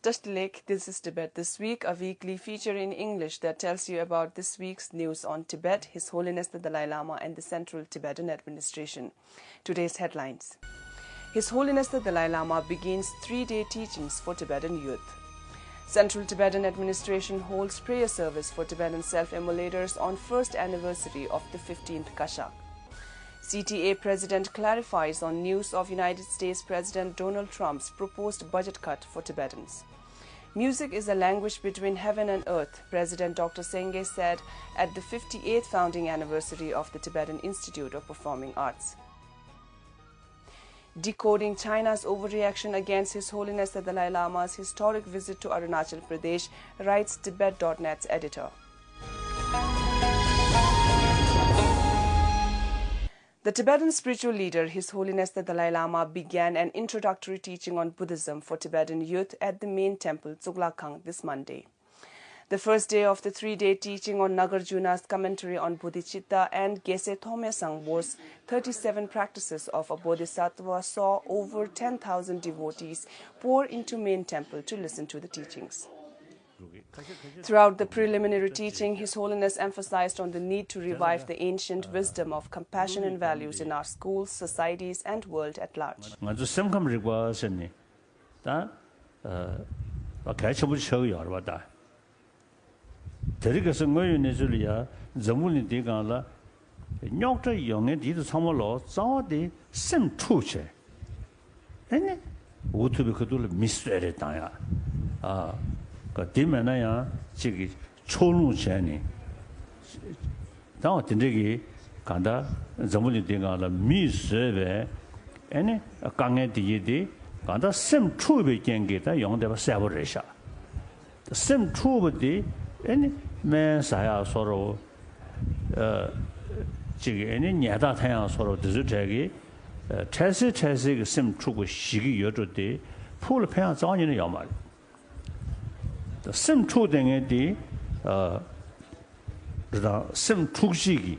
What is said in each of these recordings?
Tashtalik, this is Tibet This Week, a weekly feature in English that tells you about this week's news on Tibet, His Holiness the Dalai Lama and the Central Tibetan Administration. Today's headlines. His Holiness the Dalai Lama begins 3-day teachings for Tibetan youth. Central Tibetan Administration holds prayer service for Tibetan self-immolators on first anniversary of the 15th Kashak. CTA President clarifies on news of United States President Donald Trump's proposed budget cut for Tibetans. Music is a language between heaven and earth, President Dr. Sengye said at the 58th founding anniversary of the Tibetan Institute of Performing Arts. Decoding China's overreaction against His Holiness the Dalai Lama's historic visit to Arunachal Pradesh, writes Tibet.net's editor. The Tibetan spiritual leader, His Holiness the Dalai Lama, began an introductory teaching on Buddhism for Tibetan youth at the main temple, Tsoglakang, this Monday. The first day of the 3-day teaching on Nagarjuna's commentary on Bodhicitta and Geshe Thomesang Bor's 37 practices of a bodhisattva saw over 10,000 devotees pour into main temple to listen to the teachings. Throughout the preliminary teaching, His Holiness emphasized on the need to revive the ancient wisdom of compassion and values in our schools, societies, and world at large. 디면아야 지기 초루체니 다 된데기 간다 전문이 된가라 미스베 에네 강에 디디 간다 심 추베 겐게다 용데바 세버레샤 심 추베디 에네 맨사야 서로 지기 에네 냐다 타야 서로 드즈제기 체스 심 추고 시기 여조데 풀 패야 자니는 야말 심 초등에디 심 축식이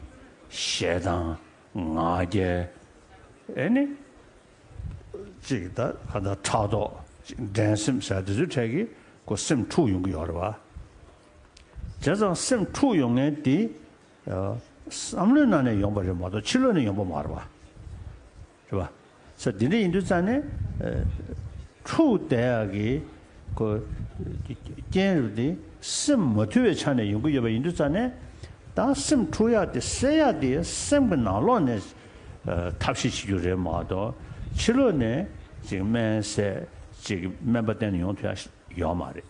셰당 나게 에네 지다 하다 차도 댄심 사드즈 책이 고심 추용이 여러봐 저저 심 추용에디 삼년안에 용벌을 모두 7년에 용벌 말아봐 좋아 그래서 니네 인도산에 추대학이 그 generally sim motive chane yungu yoba indusane da sim truya de seya de sim banalone tapshi chigure mado chilone jingmen se jig member den yongtya yomare.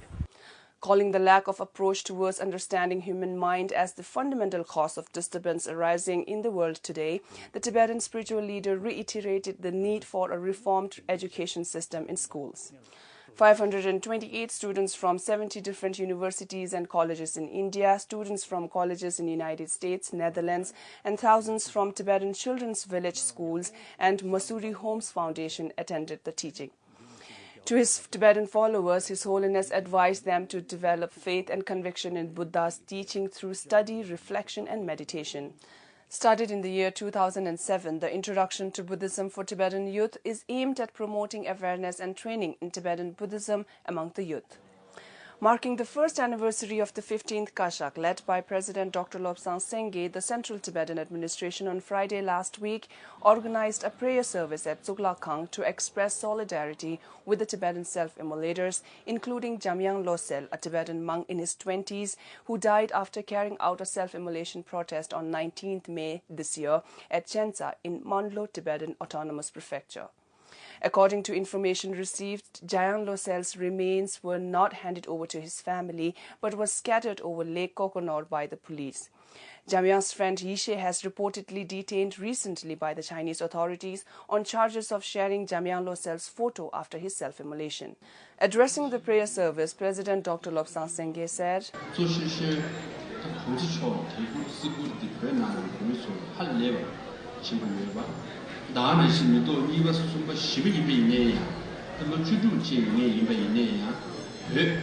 Calling the lack of approach towards understanding human mind as the fundamental cause of disturbance arising in the world today, the Tibetan spiritual leader reiterated the need for a reformed education system in schools. 528 students from 70 different universities and colleges in India, students from colleges in the United States, Netherlands, and thousands from Tibetan Children's Village schools and Masuri Homes Foundation attended the teaching. To his Tibetan followers, His Holiness advised them to develop faith and conviction in Buddha's teaching through study, reflection, and meditation. Started in the year 2007, the Introduction to Buddhism for Tibetan Youth is aimed at promoting awareness and training in Tibetan Buddhism among the youth. Marking the first anniversary of the 15th Kashak, led by President Dr. Lobsang Sengye, the Central Tibetan Administration on Friday last week organized a prayer service at Tsoglakang to express solidarity with the Tibetan self-immolators, including Jamyang Losel, a Tibetan monk in his 20s, who died after carrying out a self-immolation protest on 19th May this year at Chensa in Mandlo, Tibetan Autonomous Prefecture. According to information received, Jamyang Losel's remains were not handed over to his family, but were scattered over Lake Kokonor by the police. Jamyang's friend Yishe has reportedly detained recently by the Chinese authorities on charges of sharing Jamyang Losel's photo after his self-immolation. Addressing the prayer service, President Dr. Lobsang Sengye said, 다음에 신도 이와 수송과 12일이네야. 그럼 주주지 이내야. 왜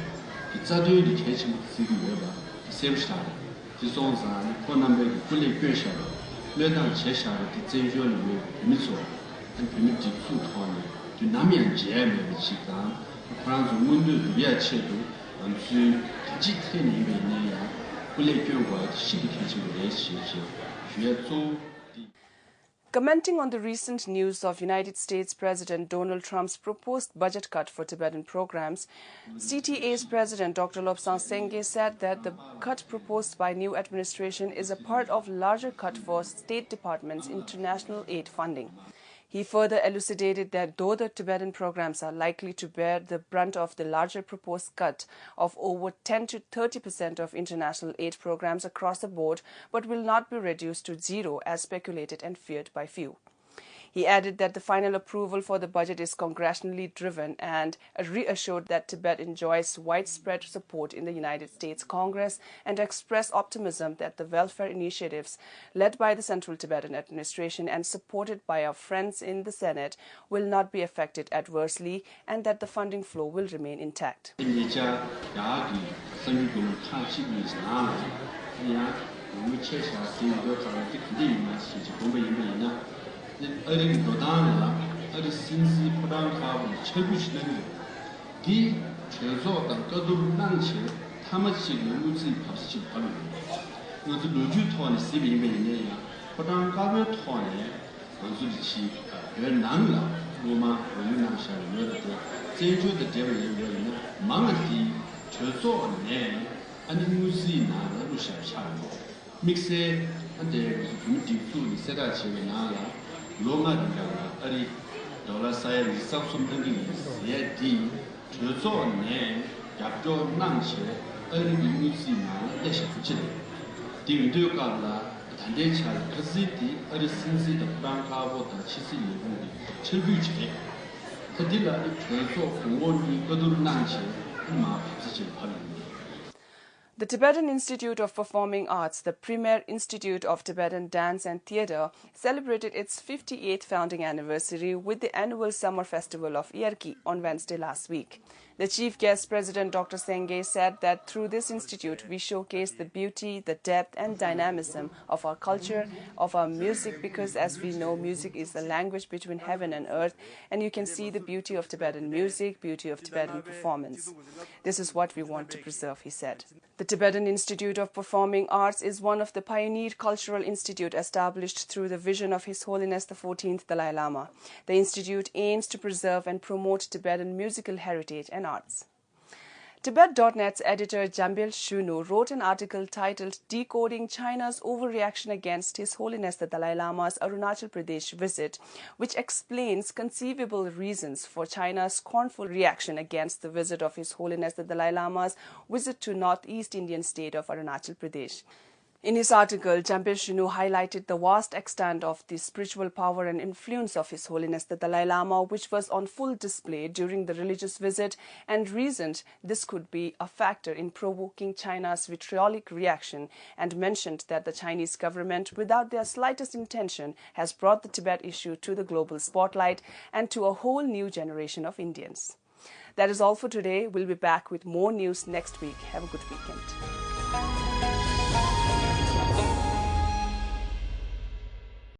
기자들이 계속 쓰기 봐. 세우시다. 지송산 권남백이 굴리 괴셔. 매당 제샤의 제조를 미소. 한 비밀지 수토하는 그 남면 제외의 시간 프랑스 문도 비아체도 안주 같이 트레이닝 있네요. 불레교과 시비 개진을 시죠. 주요조 Commenting on the recent news of United States President Donald Trump's proposed budget cut for Tibetan programs, CTA's President Dr. Lobsang Sengge said that the cut proposed by new administration is a part of larger cut for State Department's international aid funding. He further elucidated that though the Tibetan programs are likely to bear the brunt of the larger proposed cut of over 10 to 30% of international aid programs across the board, but will not be reduced to zero as speculated and feared by few. He added that the final approval for the budget is congressionally driven and reassured that Tibet enjoys widespread support in the United States Congress and expressed optimism that the welfare initiatives led by the Central Tibetan Administration and supported by our friends in the Senate will not be affected adversely and that the funding flow will remain intact. 어린 도당이라 어린 신시 포장하고 철부시는 기 제조가 거듭난치 타마치 무지 법시 발로 요즘 로주 토안의 시비면이냐 포장가면 토안에 원수지 연남라 로마 원나샤를 열었고 제주도 대면이냐 망한디 제조네 아니 무지 나라 루샤샤고 믹스에 한데 무디투 세다 치면나라 로마디가 아리 돌아 사이에 sabsumdangi yedi chozo ne yapjo nangche ari yusi na deshe fuchile di video kala dande chal kasiti ari sinsi da banka bo da chisi yebuni chebuche kadila chozo ngoni godur nangche ma psiche phalani. The Tibetan Institute of Performing Arts, the premier institute of Tibetan dance and theatre, celebrated its 58th founding anniversary with the annual summer festival of Yerki on Wednesday last week. The chief guest, President Dr. Sengge, said that through this institute we showcase the beauty, the depth and dynamism of our culture, of our music, because as we know, music is the language between heaven and earth, and you can see the beauty of Tibetan music, beauty of Tibetan performance. This is what we want to preserve, he said. The Tibetan Institute of Performing Arts is one of the pioneer cultural institutes established through the vision of His Holiness the 14th Dalai Lama. The institute aims to preserve and promote Tibetan musical heritage and arts. Tibet.net's editor Jambil Shunu wrote an article titled Decoding China's Overreaction Against His Holiness the Dalai Lama's Arunachal Pradesh Visit, which explains conceivable reasons for China's scornful reaction against the visit of His Holiness the Dalai Lama's visit to Northeast Indian state of Arunachal Pradesh. In his article, Jambil Shunu highlighted the vast extent of the spiritual power and influence of His Holiness the Dalai Lama, which was on full display during the religious visit, and reasoned this could be a factor in provoking China's vitriolic reaction, and mentioned that the Chinese government, without their slightest intention, has brought the Tibet issue to the global spotlight and to a whole new generation of Indians. That is all for today. We'll be back with more news next week. Have a good weekend.